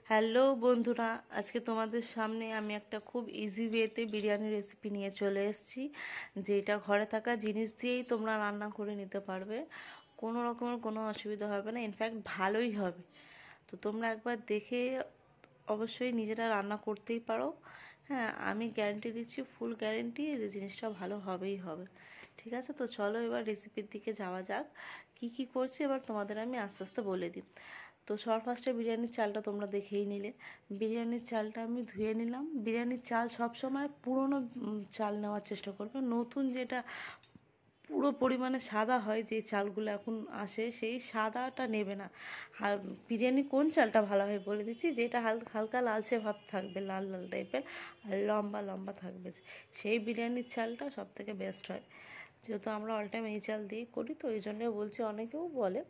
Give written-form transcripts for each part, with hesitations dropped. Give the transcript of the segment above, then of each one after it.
Hello বন্ধুরা, আজকে তোমাদের সামনে আমি একটা খুব ইজি ওয়েতে বিরিয়ানি রেসিপি নিয়ে চলে এসেছি। যেটা ঘরে থাকা জিনিস দিয়েই তোমরা রান্না করে নিতে পারবে, কোনো রকমের কোনো অসুবিধা হবে না, ইনফ্যাক্ট ভালোই হবে। তো তোমরা একবার দেখে অবশ্যই নিজেরা রান্না করতেই পারো। হ্যাঁ, আমি গ্যারেন্টি দিচ্ছি, ফুল গ্যারেন্টি যে জিনিসটা ভালো হবেই হবে। ঠিক আছে, তো চলো এবার রেসিপির দিকে যাওয়া যাক। কি কি করছি এবার তোমাদের আমি আস্তে আস্তে বলে দিই। তো সবার ফার্স্টে বিরিয়ানির চালটা তোমরা দেখেই নিলে। বিরিয়ানির চালটা আমি ধুয়ে নিলাম। বিরিয়ানির চাল সবসময় পুরনো চাল নেওয়ার চেষ্টা করবে, নতুন যেটা পুরো পরিমাণে সাদা হয় যে চালগুলো এখন আসে সেই সাদাটা নেবে না। বিরিয়ানি কোন চালটা ভালো হয় বলে দিচ্ছি, যেটা হালকা লালচে ভাব থাকবে, লাল লাল টাইপের, আর লম্বা লম্বা থাকবে, সেই বিরিয়ানির চালটা সব থেকে বেস্ট হয়। যেহেতু আমরা অল টাইম এই চাল দিয়েই করি, তো এই জন্য বলছি, অনেকেও বলে।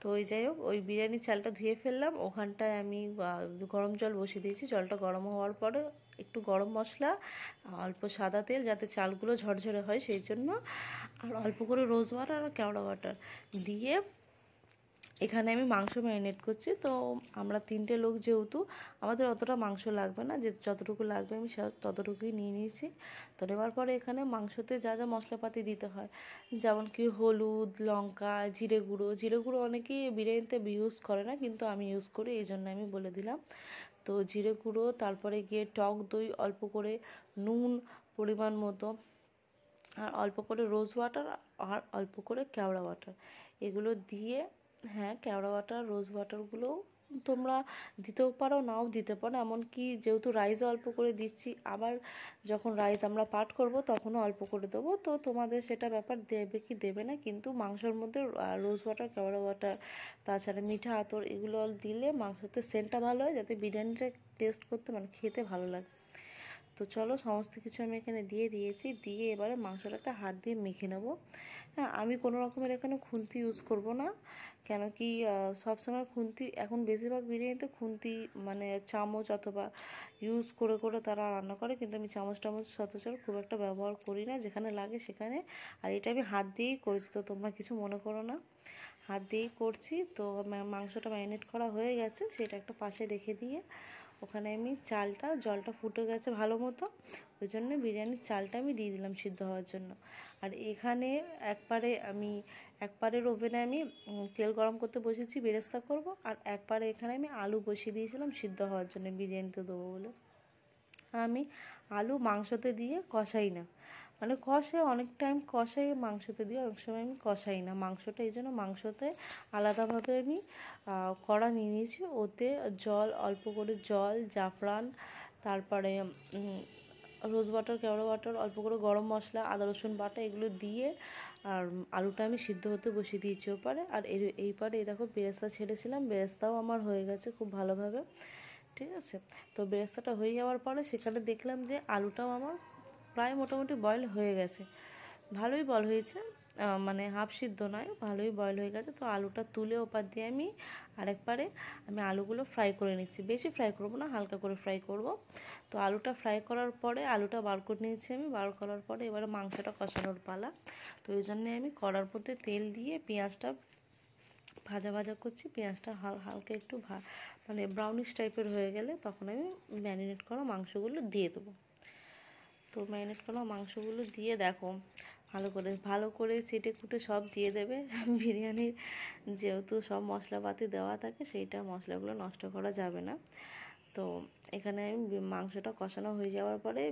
তো ওই যাই হোক, ওই বিরিয়ানির চালটা ধুয়ে ফেললাম। ওখানটায় আমি গরম জল বসিয়ে দিয়েছি। জলটা গরম হওয়ার পরে একটু গরম মশলা, অল্প সাদা তেল, যাতে চালগুলো ঝরঝরে হয় সেই জন্য, আর অল্প করে রোজ ওয়াটার আর কেওড়া ওয়াটার দিয়ে এখানে আমি মাংস ম্যারিনেট করছি। তো আমরা 3টে লোক যেহেতু, আমাদের অতটা মাংস লাগবে না, যে যতটুকু লাগবে আমি ততটুকুই নিয়ে নিয়েছি। তো নেওয়ার পরে এখানে মাংসতে যা যা মশলাপাতি দিতে হয়, যেমন কি হলুদ, লঙ্কা, জিরে গুঁড়ো অনেকেই বিরিয়ানিতে ইউজ করে না, কিন্তু আমি ইউজ করি, এই জন্য আমি বলে দিলাম। তো জিরে গুঁড়ো, তারপরে গিয়ে টক দই অল্প করে, নুন পরিমাণ মতো, আর অল্প করে রোজ ওয়াটার, আর অল্প করে কেওড়া ওয়াটার, এগুলো দিয়ে, হ্যাঁ কেওড়া ওয়াটার রোজ ওয়াটারগুলো তোমরা দিতেও পারো, নাও দিতে পারো। এমনকি যেহেতু রাইস অল্প করে দিচ্ছি, আবার যখন রাইস আমরা পাট করব তখনও অল্প করে দেবো। তো তোমাদের সেটা ব্যাপার, দেবে কি দেবে না, কিন্তু মাংসর মধ্যে রোজ ওয়াটার, কেওড়া ওয়াটার, তাছাড়া মিঠা আতর, এগুলো দিলে মাংসতে সেন্টটা ভালো হয়, যাতে বিরিয়ানিটা টেস্ট করতে মানে খেতে ভালো লাগে। তো চলো, সমস্ত কিছু আমি এখানে দিয়ে দিয়েছি। দিয়ে এবারে মাংসটাকে হাত দিয়ে মেখে নেবো। হ্যাঁ, আমি কোনো রকমের এখানে খুন্তি ইউজ করব না, কেন কি সবসময় খুন্তি, এখন বেশিরভাগ বিরিয়ানিতে খুন্তি মানে চামচ অথবা ইউজ করে করে তারা রান্না করে, কিন্তু আমি চামচ সচরাচর খুব একটা ব্যবহার করি না, যেখানে লাগে সেখানে। আর এটা আমি হাত দিয়েই করেছি, তো তোমরা কিছু মনে করো না, হাত দিয়েই করছি। তো মাংসটা ম্যারিনেট করা হয়ে গেছে, সেটা একটা পাশে রেখে দিয়ে ওখানে আমি জলটা ফুটে গেছে ভালো মতো, ওই জন্য বিরিয়ানির চালটা আমি দিয়ে দিলাম সিদ্ধ হওয়ার জন্য। আর এখানে একপারের ওভেনে আমি তেল গরম করতে বসেছি, বেরেস্তা করব, আর একপারে এখানে আমি আলু বসিয়ে দিয়েছিলাম সিদ্ধ হওয়ার জন্য, বিরিয়ানিতে দেবো বলে। আমি আলু মাংসতে দিয়ে কষাই না, মানে অনেক টাইম কষাই মাংসতে দিয়ে, অনেক সময় আমি কষাই না মাংসটা, এই জন্য মাংসতে আলাদাভাবে আমি কড়া নিয়ে নিয়েছি। ওতে অল্প করে জল, জাফরান, তারপরে রোজ ওয়াটার, কেওড়া ওয়াটার, অল্প করে গরম মশলা, আদা রসুন বাটা, এগুলো দিয়ে আর আলুটা আমি সিদ্ধ হতে বসিয়ে দিয়েছি ওপারে। আর এই পারে এই দেখো বেরেস্তা ছেড়েছিলাম, বেরেস্তাও আমার হয়ে গেছে খুব ভালোভাবে। ঠিক আছে, তো বেরেস্তাটা হয়ে যাওয়ার পরে সেখানে দেখলাম যে আলুটাও আমার প্রায় মোটামুটি বয়েল হয়ে গেছে, ভালোই বয়েল হয়েছে, মানে হাফ সিদ্ধ নয়, ভালোই বয়েল হয়ে গেছে। তো আলুটা তুলে ওপার দিয়ে আরেকবারে আমি আলুগুলো ফ্রাই করে নিচ্ছি, বেশি ফ্রাই করব না, হালকা করে ফ্রাই করব। তো আলুটা ফ্রাই করার পরে আলুটা বার করে নিয়েছি আমি, বার করার পরে এবারে মাংসটা কষানোর পালা। তো এই জন্যে আমি কড়ার মধ্যে তেল দিয়ে পেঁয়াজটা ভাজা ভাজা করছি। পেঁয়াজটা হালকা একটু মানে ব্রাউনিশ টাইপের হয়ে গেলে তখন আমি ম্যারিনেট করা মাংসগুলো দিয়ে দেবো। তো ম্যারিনেট করা মাংসগুলো দিয়ে দেখো, ভালো করে চেটে কুটে সব দিয়ে দেবে। বিরিয়ানির যেহেতু সব মশলাপাতি দেওয়া থাকে, সেইটা মশলাগুলো নষ্ট করা যাবে না। তো এখানে আমি মাংসটা কষানো হয়ে যাওয়ার পরে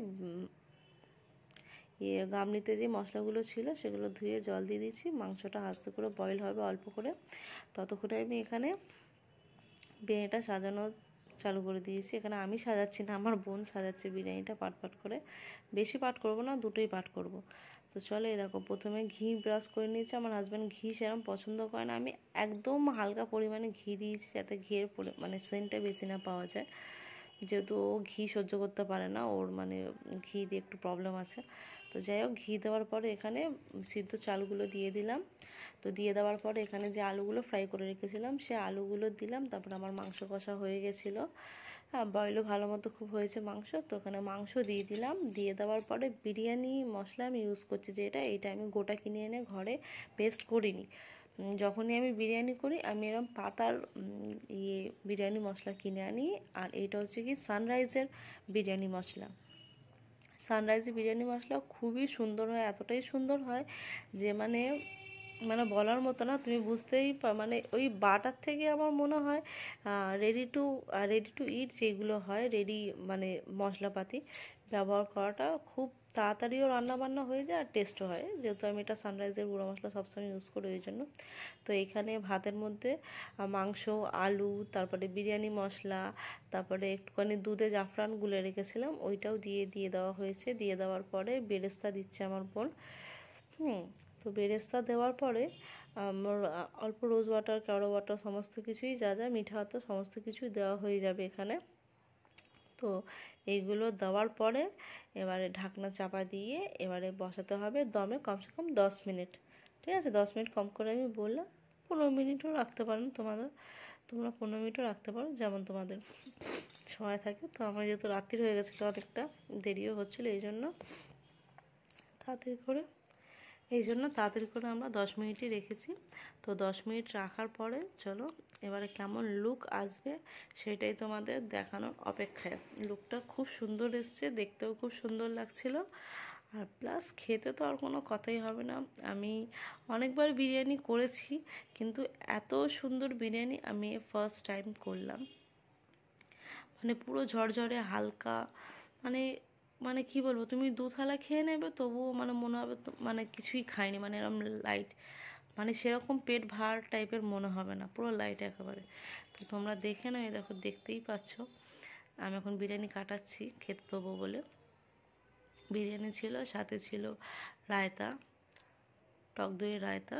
গামলিতে যে মশলাগুলো ছিল সেগুলো ধুয়ে জল দিয়ে দিয়েছি। মাংসটা আস্তে করে বয়েল হবে অল্প করে, ততক্ষণে আমি এখানে বিরিয়ানিটা সাজানো চালু করে দিয়েছি। এখানে আমি সাজাচ্ছি না, আমার বোন সাজাচ্ছে বিরিয়ানিটা পাট করে, বেশি পাট করব না, দুটোই পাট করব। তো চলো, এই দেখো প্রথমে ঘি ব্রাশ করে নিয়েছি। আমার হাজব্যান্ড ঘি সেরকম পছন্দ করে না, আমি একদম হালকা পরিমাণে ঘি দিয়েছি, যাতে ঘিয়ের মানে সেন্টটা বেশি না পাওয়া যায়, যেহেতু ও ঘি সহ্য করতে পারে না, ওর মানে ঘি দিয়ে একটু প্রবলেম আছে। তো যাই হোক, ঘি দেওয়ার পরে এখানে সিদ্ধ চালগুলো দিয়ে দিলাম। তো দিয়ে দেওয়ার পরে এখানে যে আলুগুলো ফ্রাই করে রেখেছিলাম সে আলুগুলো দিলাম। তারপর আমার মাংস কষা হয়ে গেছিলো, হ্যাঁ বয়েলও ভালো মতো খুব হয়েছে মাংস। তো ওখানে মাংস দিয়ে দিলাম। দিয়ে দেওয়ার পরে বিরিয়ানি মশলা আমি ইউজ করছি, এইটা আমি গোটা কিনে এনে ঘরে পেস্ট করিনি, যখনই আমি বিরিয়ানি করি আমি এরকম পাতার বিরিয়ানি মশলা কিনে আনি। আর এইটা হচ্ছে কি সানরাইজের বিরিয়ানি মশলা। সানরাইজের বিরিয়ানি মশলা খুবই সুন্দর হয়, এতটাই সুন্দর হয় যে মানে মানে বলার মতো না। তুমি বুঝতেই মানে ওই বাটার থেকে আমার মনে হয় রেডি টু ইট যেগুলো হয় রেডি মানে মশলাপাতি ব্যবহার করাটা খুব তাড়াতাড়িও রান্নাবান্না হয়ে যায় আর টেস্টও হয়, যেহেতু আমি এটা সানরাইজের গুঁড়ো মশলা সবসময় ইউজ করি ওই জন্য। তো এখানে ভাতের মধ্যে মাংস, আলু, তারপরে বিরিয়ানি মশলা, তারপরে একটুখানি দুধে জাফরান গুলে রেখেছিলাম ওইটাও দিয়ে দেওয়া হয়েছে। দিয়ে দেওয়ার পরে বেরেস্তা দিচ্ছে আমার বোন। তো বেরেস্তা দেওয়ার পরে আমার অল্প রোজ ওয়াটার, কেওড়া ওয়াটার সমস্ত কিছুই যা যা মিঠা তো সমস্ত কিছুই দেওয়া হয়ে যাবে এখানে। তো এইগুলো দেওয়ার পরে এবারে ঢাকনা চাপা দিয়ে এবারে বসাতে হবে দমে কমসে কম 10 মিনিট। ঠিক আছে, 10 মিনিট কম করে আমি বললাম, 15 মিনিটও রাখতে পারেন তোমরা 15 মিনিটও রাখতে পারো যেমন তোমাদের সময় থাকে। তো আমার যেহেতু রাত্রির হয়ে গেছিলো অনেকটা দেরিও হচ্ছিলো তাড়াতাড়ি করে আমরা 10 মিনিটই রেখেছি। তো 10 মিনিট রাখার পরে চলো এবারে কেমন লুক আসবে সেটাই তোমাদের দেখানোর অপেক্ষায়। লুকটা খুব সুন্দর এসছে, দেখতেও খুব সুন্দর লাগছিল, আর প্লাস খেতে তো আর কোনো কথাই হবে না। আমি অনেকবার বিরিয়ানি করেছি কিন্তু এত সুন্দর বিরিয়ানি আমি ফার্স্ট টাইম করলাম। মানে পুরো ঝরঝরে হালকা, মানে মানে কি বলবো, তুমি 2 থালা খেয়ে নেবে তবুও মানে মনে হবে মানে কিছুই খাইনি, মানে এরকম লাইট, মানে সেরকম পেট ভার টাইপের মনে হবে না, পুরো লাইট একেবারে। তো তোমরা দেখে নাও, দেখো দেখতেই পাচ্ছ আমি এখন বিরিয়ানি কাটাচ্ছি খেতে দেবো বলে। বিরিয়ানি ছিল, সাথে ছিল রায়তা, টক দইয়ের রায়তা।